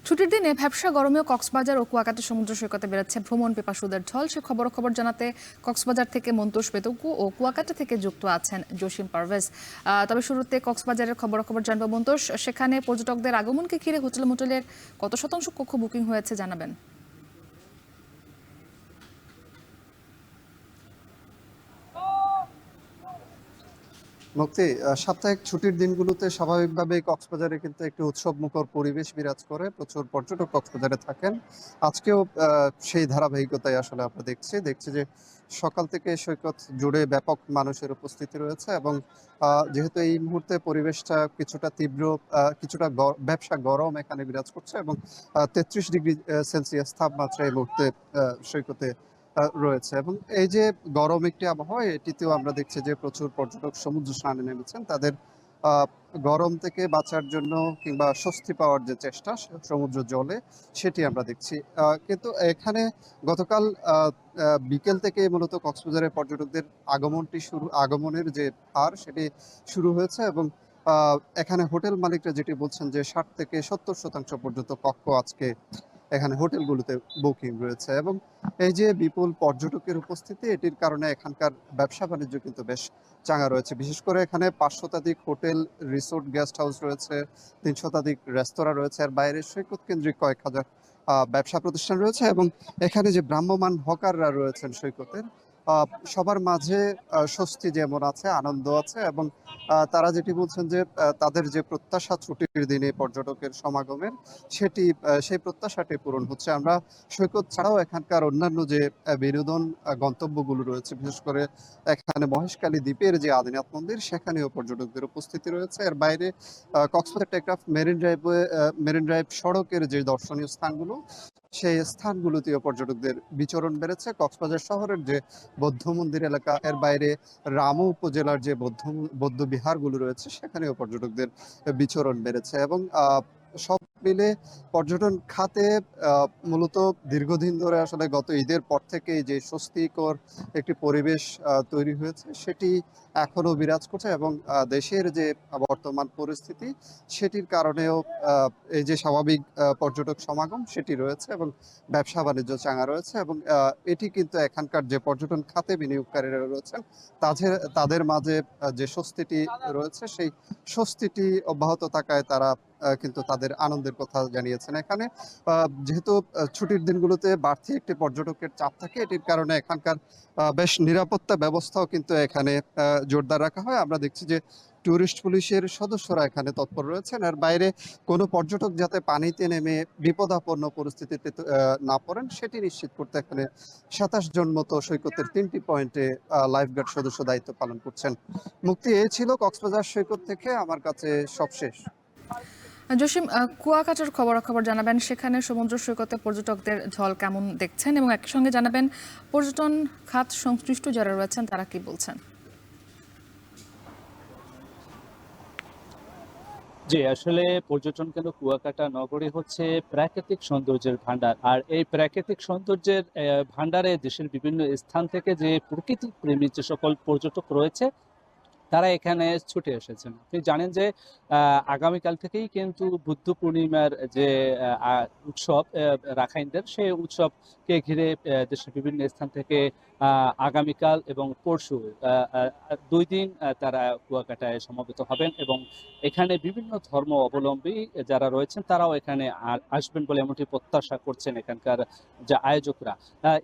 ছুটির দিনে ভ্যাপসা গরমেও কক্সবাজার ও কুয়াকাটা সমুদ্র সৈকতে বেড়েছে ভ্রমণ পিপাসুদের ঢল। সে খবর জানাতে কক্সবাজার থেকে মন্তোষ বেতকু ও কুয়াকাটা থেকে যুক্ত আছেন জসিম পারভেজ। তবে শুরুতে কক্সবাজারের খবর জানবো মন্তোষ, সেখানে পর্যটকদের আগমনকে ঘিরে হোটেল মোটেলের কত শতাংশ কক্ষ বুকিং হয়েছে জানাবেন? মুক্তি সাপ্তাহিক ছুটির দিনগুলোতে স্বাভাবিকভাবেই কক্সবাজারে কিন্তু একটি উৎসবমুখর পরিবেশ বিরাজ করে। প্রচুর পর্যটক কক্সবাজারে থাকেন। আজকেও সেই ধারাবাহিকতাই আসলে আমরা দেখছি যে সকাল থেকে সৈকত জুড়ে ব্যাপক মানুষের উপস্থিতি রয়েছে এবং যেহেতু এই মুহূর্তে পরিবেশটা কিছুটা তীব্র, কিছুটা ব্যবসা গরম এখানে বিরাজ করছে এবং ৩৩ ডিগ্রি সেলসিয়াস তাপমাত্রা এই মুহূর্তে সৈকতে রয়েছে এবং এই যে গরম একটি আবহাওয়া, এটিতেও আমরা দেখছি যে প্রচুর পর্যটক সমুদ্র স্নানে নেমেছেন। তাদের আহ, গরম থেকে বাঁচার জন্য কিংবা স্বস্তি পাওয়ার যে চেষ্টা সমুদ্র জলে, সেটি আমরা দেখছি। কিন্তু এখানে গতকাল বিকেল থেকে মূলত কক্সবাজারের পর্যটকদের আগমনের যে হার সেটি শুরু হয়েছে এবং এখানে হোটেল মালিকরা যেটি বলছেন যে 60 থেকে 70% পর্যন্ত কক্ষ আজকে এখানে হোটেলগুলোতে বুকিং রয়েছে এবং এই যে বিপুল পর্যটকের উপস্থিতি, এটির কারণে এখানকার ব্যবসা বাণিজ্য কিন্তু বেশ চাঙ্গা রয়েছে। বিশেষ করে এখানে ৫০০ শতাধিক হোটেল, রিসোর্ট, গেস্ট হাউস রয়েছে, ৩০০ শতাধিক রেস্তোরাঁ রয়েছে, আর বাইরে সৈকত কেন্দ্রিক কয়েক হাজার ব্যবসা প্রতিষ্ঠান রয়েছে এবং এখানে যে ভ্রাম্যমান হকাররা রয়েছেন সৈকতের, সবার মাঝে স্বস্তি যেমন আছে, আনন্দ আছে এবং তারা যেটি বলছেন যে তাদের যে প্রত্যাশা ছুটির দিনে পর্যটকের সমাগমের, সেই প্রত্যাশাটি পূরণ হচ্ছে। আমরা সৈকত ছাড়াও এখানকার অন্যান্য যে বিনোদন গন্তব্যগুলো রয়েছে, বিশেষ করে এখানে মহেশখালী দ্বীপের যে আদিনাথ মন্দির, সেখানেও পর্যটকদের উপস্থিতি রয়েছে। এর বাইরে কক্সবাজার টেকনাফ মেরিন ড্রাইভ সড়কের যে দর্শনীয় স্থানগুলো, সেই স্থানগুলোতেও পর্যটকদের বিচরণ বেড়েছে। কক্সবাজার শহরের যে বৌদ্ধ মন্দির এলাকা, এর বাইরে রামু উপজেলার যে বৌদ্ধ বিহারগুলো রয়েছে, সেখানেও পর্যটকদের বিচরণ বেড়েছে এবং সব মিলে পর্যটন খাতে মূলত দীর্ঘদিন ধরে আসলে গত ঈদের পর থেকে যে স্বস্তিকর একটি পরিবেশ তৈরি হয়েছে, সেটি এখনো বিরাজ করছে এবং দেশের যে বর্তমান পরিস্থিতি, সেটির কারণেও এই যে স্বাভাবিক পর্যটক সমাগম সেটি রয়েছে এবং ব্যবসা বাণিজ্য চাঙ্গা রয়েছে এবং এটি কিন্তু এখানকার যে পর্যটন খাতে বিনিয়োগকারীরা রয়েছেন তাদের মাঝে যে স্বস্তিটি রয়েছে, সেই স্বস্তিটি অব্যাহত থাকায় তারা কিন্তু তাদের আনন্দের কথা জানিয়েছেন। এখানে যেহেতু ছুটির দিনগুলোতে বাড়তি একটি পর্যটকের চাপ থাকে, এটির কারণে এখানকার বেশ নিরাপত্তা ব্যবস্থাও কিন্তু এখানে জোরদার রাখা হয়। আমরা দেখছি যে ট্যুরিস্ট পুলিশের সদস্যরা এখানে তৎপর রয়েছেন। এর বাইরে কোনো পর্যটক যাতে পানিতে নেমে বিপদাপন্ন পরিস্থিতিতে না পড়েন, সেটি নিশ্চিত করতে এখানে ২৭ জন মতো সৈকতের ৩টি পয়েন্টে লাইফগার্ড সদস্য দায়িত্ব পালন করছেন। মুক্তি, এই ছিল কক্সবাজার সৈকত থেকে আমার কাছে সবশেষ। জসিম, কুয়াকাটার খবর জানাবেন, সেখানে সমুদ্র সৈকতে পর্যটকদের ঢল কেমন দেখছেন এবং একই সঙ্গে জানাবেন পর্যটন খাত সংশ্লিষ্ট যারা রয়েছেন তারা কি বলছেন? জি, আসলে পর্যটন কেন্দ্র কুয়াকাটা নগরী হচ্ছে প্রাকৃতিক সৌন্দর্যের ভান্ডার। আর এই প্রাকৃতিক সৌন্দর্যের ভান্ডারে দেশের বিভিন্ন স্থান থেকে যে প্রকৃতি প্রেমী যে সকল পর্যটক রয়েছে, তারা এখানে ছুটে এসেছেন। আপনি জানেন যে আগামীকাল থেকেই কিন্তু বুদ্ধ পূর্ণিমার যে উৎসব রাখাইনদের, সেই উৎসবকে ঘিরে দেশের বিভিন্ন স্থান থেকে আগামীকাল এবং পরশু ২ দিন তারা কুয়াকাটায় সমবেত হবেন এবং এখানে বিভিন্ন ধর্ম অবলম্বী যারা রয়েছেন তারাও এখানে আসবেন বলে এমনটি প্রত্যাশা করছেন এখানকার যে আয়োজকরা।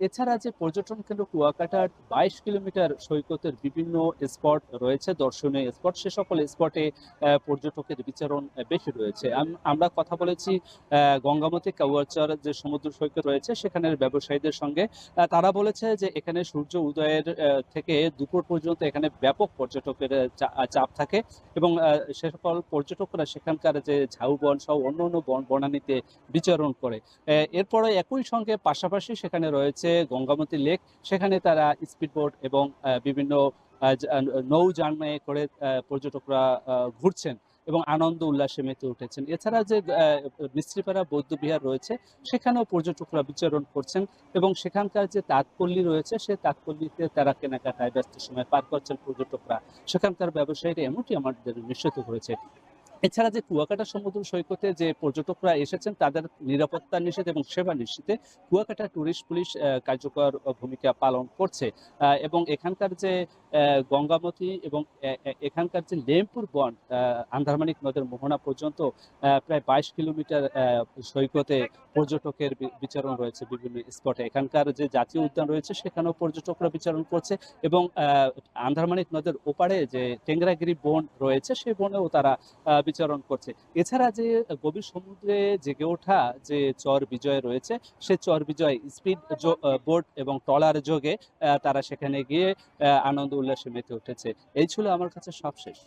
এছাড়া যে পর্যটন কেন্দ্র কুয়াকাটার ২২ কিলোমিটার সৈকতের বিভিন্ন স্পট রয়েছে, দর্শনীয় স্পট, সে সকল স্পটে পর্যটকের বিচরণ বেশি রয়েছে। আমরা কথা বলেছি গঙ্গামতী কাউয়ারচর যে সমুদ্র সৈকত রয়েছে সেখানের ব্যবসায়ীদের সঙ্গে। তারা বলেছে যে এখানে সূর্য উদয়ের থেকে দুপুর পর্যন্ত এখানে ব্যাপক পর্যটকের চাপ থাকে এবং সে সকল পর্যটকরা সেখানকার যে ঝাউবন সহ অন্য অন্য বনানীতে বিচরণ করে। এরপরে একই সঙ্গে পাশাপাশি সেখানে রয়েছে গঙ্গামতী লেক, সেখানে তারা স্পিডবোট এবং বিভিন্ন নৌযানে করে পর্যটকরা ঘুরছেন এবং আনন্দ উল্লাসে মেতে উঠেছেন। এছাড়া যে মিস্ত্রিপাড়া বৌদ্ধবিহার রয়েছে, সেখানেও পর্যটকরা বিচরণ করছেন এবং সেখানকার যে তাঁতপল্লী রয়েছে, সে তাঁতপল্লীতে তারা কেনাকাটায় ব্যস্ত সময় পার করছেন পর্যটকরা। সেখানকার ব্যবসায়ীরা এমনটি আমাদের নিশ্চিত করেছে। এছাড়া যে কুয়াকাটা সমুদ্র সৈকতে যে পর্যটকরা এসেছেন তাদের নিরাপত্তা নিশ্চিত এবং সেবা নিশ্চিতে কুয়াকাটা ট্যুরিস্ট পুলিশ কার্যকর ভূমিকা পালন করছে। এবং এখানকার যে গঙ্গামতী এবং এখানকার যে লেমপুর বন আন্দারমানিক নদের মোহনা পর্যন্ত প্রায় 22 কিলোমিটার সৈকতে পর্যটকের বিচরণ রয়েছে বিভিন্ন স্পটে। এখানকার যে জাতীয় উদ্যান রয়েছে সেখানেও পর্যটকরা বিচরণ করছে এবং আন্দারমানিক নদের ওপারে যে টেংরাগিরি বন রয়েছে সেই বনেও তারা বিচরণ করছে। এছাড়া যে গভীর সমুদ্রে জেগে ওঠা যে চর বিজয় রয়েছে সে চর বিজয় স্পিড বোট এবং ট্রলার যোগে তারা সেখানে গিয়ে আনন্দ উল্লাসে মেতে উঠেছে। এই ছিল আমার কাছে সবশেষ।